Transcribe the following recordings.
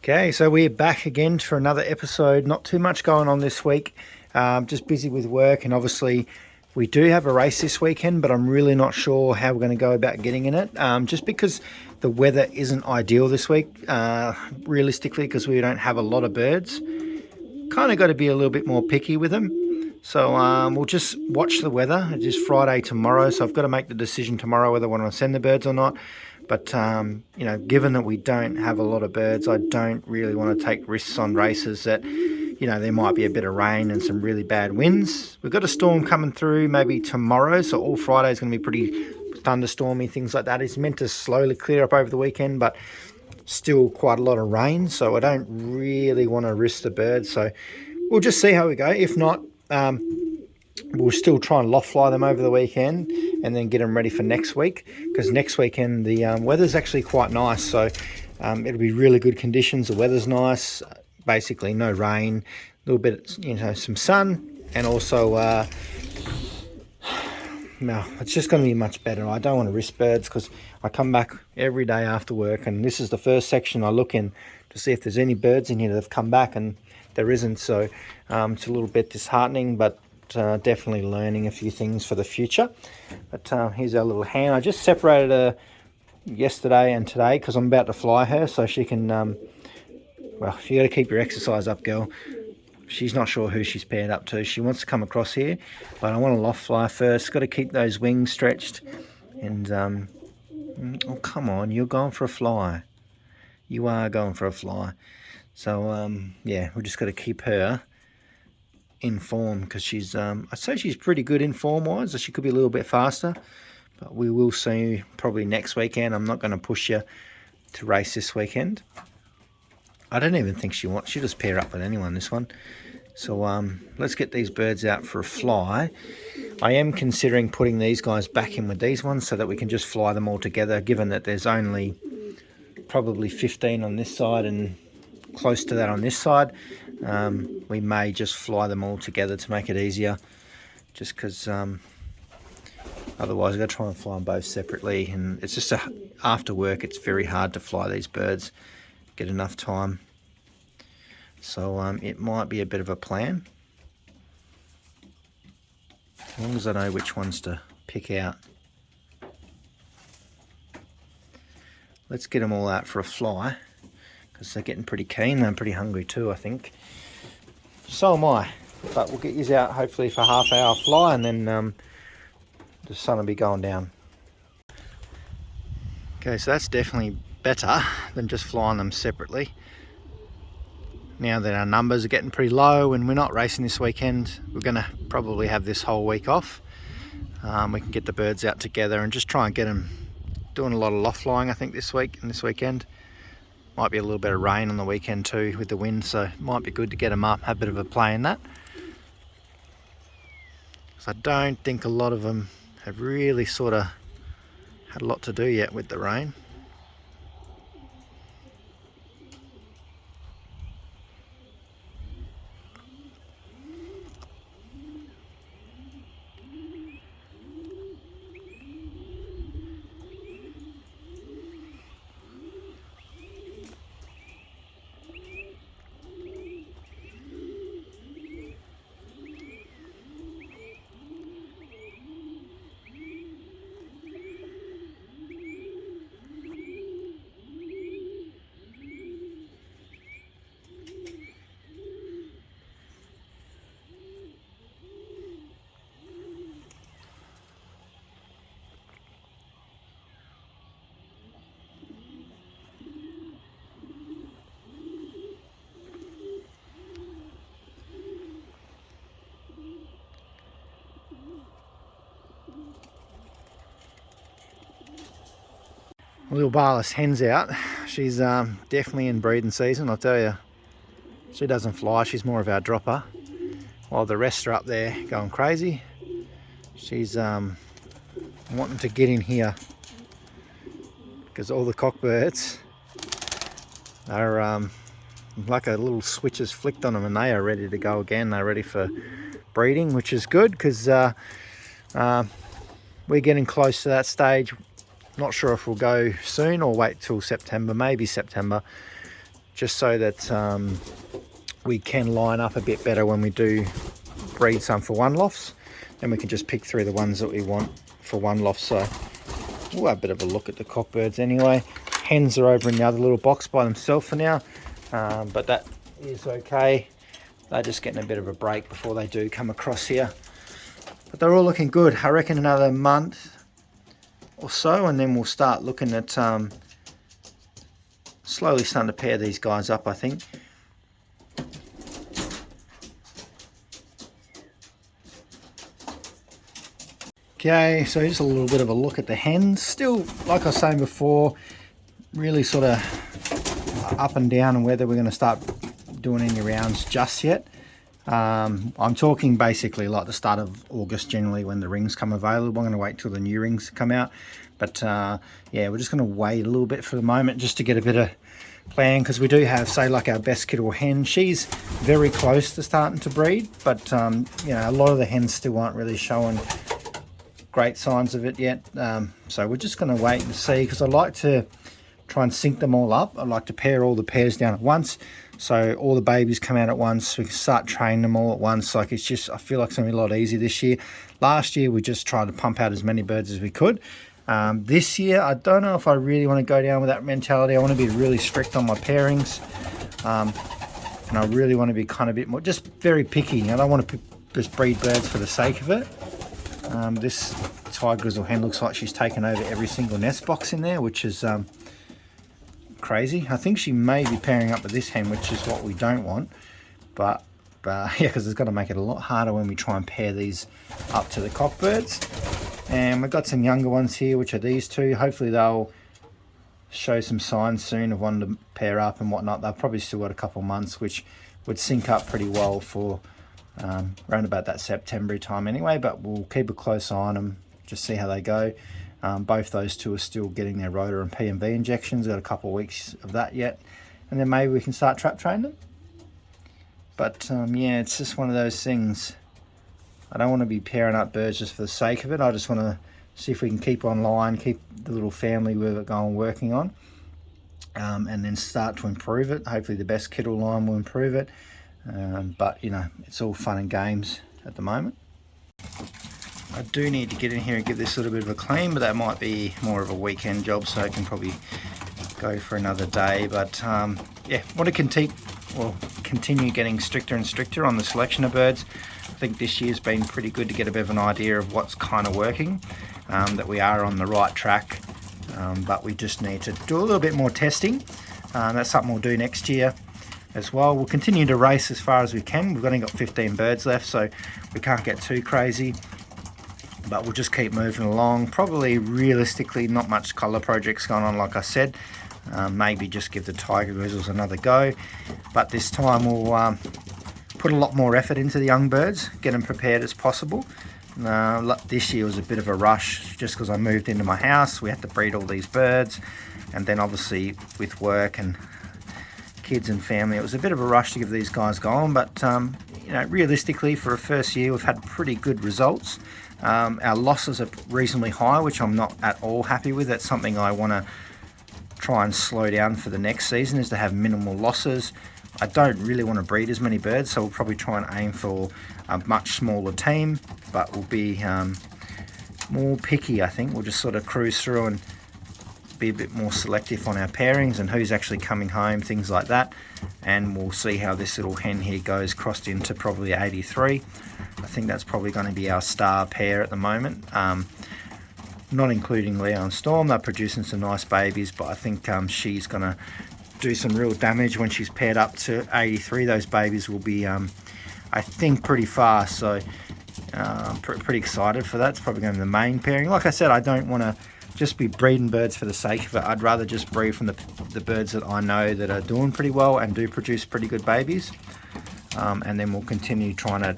Okay, so we're back again for another episode. Not too much going on this week. Just busy with work, and obviously we do have a race this weekend, but I'm really not sure how we're going to go about getting in it. Just because the weather isn't ideal this week, realistically, because we don't have a lot of birds. Kind of got to be a little bit more picky with them. So we'll just watch the weather. It is Friday tomorrow, so I've got to make the decision tomorrow whether I want to send the birds or not. But, given that we don't have a lot of birds, I don't really want to take risks on races that, there might be a bit of rain and some really bad winds. We've got a storm coming through maybe tomorrow, so all Friday is going to be pretty thunderstormy, things like that. It's meant to slowly clear up over the weekend, but still quite a lot of rain, so I don't really want to risk the birds. So we'll just see how we go. If not, we'll still try and loft fly them over the weekend and then get them ready for next week, because next weekend the weather's actually quite nice, so it'll be really good conditions. The weather's nice, basically no rain, a little bit, some sun, and also no, it's just going to be much better. I don't want to risk birds because I come back every day after work, and this is the first section I look in to see if there's any birds in here that have come back, and there isn't. So it's a little bit disheartening, but definitely learning a few things for the future. But here's our little hen. I just separated her yesterday and today because I'm about to fly her, so she can you got to keep your exercise up, girl. She's not sure who she's paired up to. She wants to come across here, but I want to loft fly first. Got to keep those wings stretched. And oh, come on, you're going for a fly. You are going for a fly. So yeah, we just got to keep her in form, because she's I'd say she's pretty good in form wise, so she could be a little bit faster, but we will see probably next weekend. I'm not going to push you to race this weekend. I don't even think she'll just pair up with anyone this one. So let's get these birds out for a fly. I am considering putting these guys back in with these ones so that we can just fly them all together, given that there's only probably 15 on this side and close to that on this side. We may just fly them all together to make it easier, just because otherwise I've got to try and fly them both separately, and it's just after work it's very hard to fly these birds, get enough time. So it might be a bit of a plan, as long as I know which ones to pick out. Let's get them all out for a fly, because they're getting pretty keen. They're pretty hungry too, I think. So am I. But we'll get you out hopefully for half hour fly, and then the sun will be going down. Okay, so that's definitely better than just flying them separately. Now that our numbers are getting pretty low and we're not racing this weekend, we're going to probably have this whole week off. We can get the birds out together and just try and get them doing a lot of loft flying, I think, this week and this weekend. Might be a little bit of rain on the weekend too with the wind, so it might be good to get them up, have a bit of a play in that. So I don't think a lot of them have really sort of had a lot to do yet with the rain. Little barless hen's out. She's definitely in breeding season, I'll tell you. She doesn't fly, she's more of our dropper. While the rest are up there going crazy, she's wanting to get in here, because all the cockbirds are like a little switch is flicked on them, and they are ready to go again. They're ready for breeding, which is good, because we're getting close to that stage. Not sure if we'll go soon or wait till September, maybe September, just so that we can line up a bit better when we do breed some for one lofts. Then we can just pick through the ones that we want for one loft. So we'll have a bit of a look at the cockbirds anyway. Hens are over in the other little box by themselves for now, but that is okay. They're just getting a bit of a break before they do come across here. But they're all looking good. I reckon another month or so, and then we'll start looking at slowly starting to pair these guys up, I think. Okay, so just a little bit of a look at the hens. Still, like I was saying before, really sort of up and down on whether we're going to start doing any rounds just yet. I'm talking basically like the start of August generally when the rings come available. I'm going to wait till the new rings come out. But yeah, we're just going to wait a little bit for the moment just to get a bit of plan, because we do have, say, like our best kiddo hen. She's very close to starting to breed, but you know, a lot of the hens still aren't really showing great signs of it yet. So we're just going to wait and see, because I like to try and sync them all up. I like to pair all the pairs down at once, so all the babies come out at once. We can start training them all at once. Like, it's just, I feel like it's going to be a lot easier this year. Last year we just tried to pump out as many birds as we could. This year I don't know if I really want to go down with that mentality. I want to be really strict on my pairings, and I really want to be kind of a bit more just very picky. I don't want to just breed birds for the sake of it. This tiger grizzle hen looks like she's taken over every single nest box in there, which is crazy. I think she may be pairing up with this hen, which is what we don't want. But yeah, because it's going to make it a lot harder when we try and pair these up to the cockbirds. And we've got some younger ones here, which are these two. Hopefully they'll show some signs soon of wanting to pair up and whatnot. They've probably still got a couple months, which would sync up pretty well for around about that September time anyway. But we'll keep a close eye on them, just see how they go. Both those two are still getting their rotor and P&V injections. Got a couple of weeks of that yet, and then maybe we can start trap training them. But yeah, it's just one of those things. I don't want to be pairing up birds just for the sake of it. I just want to see if we can keep online, keep the little family we're going working on, and then start to improve it. Hopefully the best kiddo line will improve it. But you know, it's all fun and games at the moment. I do need to get in here and give this a little bit of a clean, but that might be more of a weekend job, so I can probably go for another day. But yeah, want to continue getting stricter and stricter on the selection of birds. I think this year's been pretty good to get a bit of an idea of what's kind of working, that we are on the right track, but we just need to do a little bit more testing. That's something we'll do next year as well. We'll continue to race as far as we can. We've only got 15 birds left, so we can't get too crazy, but we'll just keep moving along. Probably realistically not much colour projects going on, like I said. Maybe just give the tiger grizzles another go, but this time we'll put a lot more effort into the young birds, get them prepared as possible. This year was a bit of a rush just because I moved into my house. We had to breed all these birds, and then obviously with work and kids and family, it was a bit of a rush to give these guys going. But you know, realistically for a first year we've had pretty good results. Our losses are reasonably high, which I'm not at all happy with. That's something I want to try and slow down for the next season, is to have minimal losses. I don't really want to breed as many birds, so we'll probably try and aim for a much smaller team, but we'll be more picky. I think we'll just sort of cruise through and be a bit more selective on our pairings and who's actually coming home, things like that. And we'll see how this little hen here goes, crossed into probably 83. I think that's probably going to be our star pair at the moment, not including Leo and Storm. They're producing some nice babies, but I think she's going to do some real damage when she's paired up to 83. Those babies will be I think pretty fast, so pretty excited for that. It's probably going to be the main pairing. Like I said, I don't want to just be breeding birds for the sake of it. I'd rather just breed from the birds that I know that are doing pretty well and do produce pretty good babies, and then we'll continue trying to,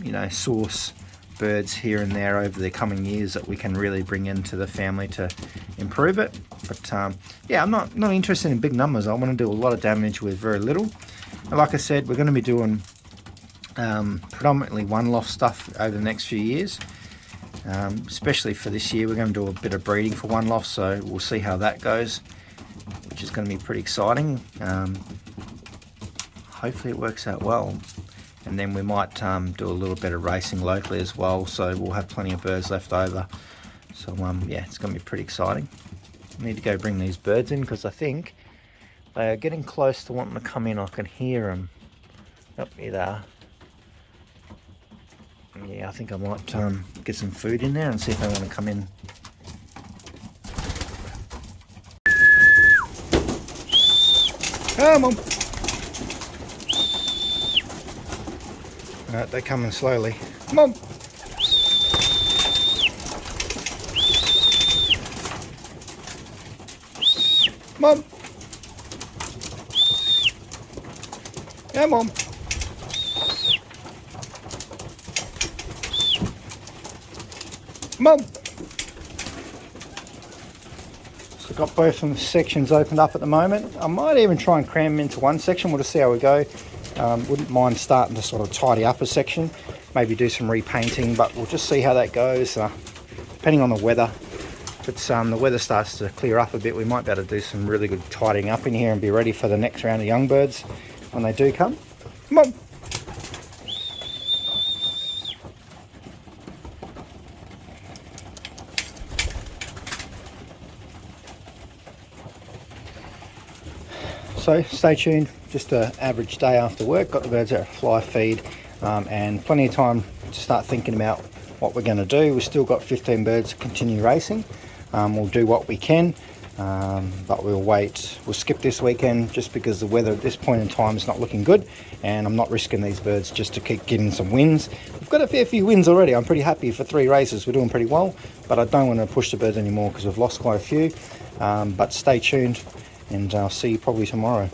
you know, source birds here and there over the coming years that we can really bring into the family to improve it. But yeah, I'm not interested in big numbers. I want to do a lot of damage with very little. And like I said, we're going to be doing predominantly one loft stuff over the next few years, especially for this year. We're going to do a bit of breeding for one loft, so we'll see how that goes, which is going to be pretty exciting. hopefully it works out well. And then we might do a little bit of racing locally as well, so we'll have plenty of birds left over. So yeah, it's going to be pretty exciting. I need to go bring these birds in because I think they are getting close to wanting to come in. I can hear them. Up here they are. Yeah, I think I might get some food in there and see if they want to come in. Come on. Alright, they're coming slowly. Come on. Come on. Come on. Come on. So I've got both of the sections opened up at the moment. I might even try and cram them into one section. We'll just see how we go. Wouldn't mind starting to sort of tidy up a section, maybe do some repainting, but we'll just see how that goes, depending on the weather. If it's, the weather starts to clear up a bit, we might be able to do some really good tidying up in here and be ready for the next round of young birds when they do come. Come on. So stay tuned, just an average day after work, got the birds at a fly feed and plenty of time to start thinking about what we're going to do. We've still got 15 birds to continue racing. We'll do what we can, but we'll skip this weekend just because the weather at this point in time is not looking good, and I'm not risking these birds just to keep getting some wins. We've got a fair few wins already. I'm pretty happy for 3 races. We're doing pretty well, but I don't want to push the birds anymore because we've lost quite a few. But stay tuned, and I'll see you probably tomorrow.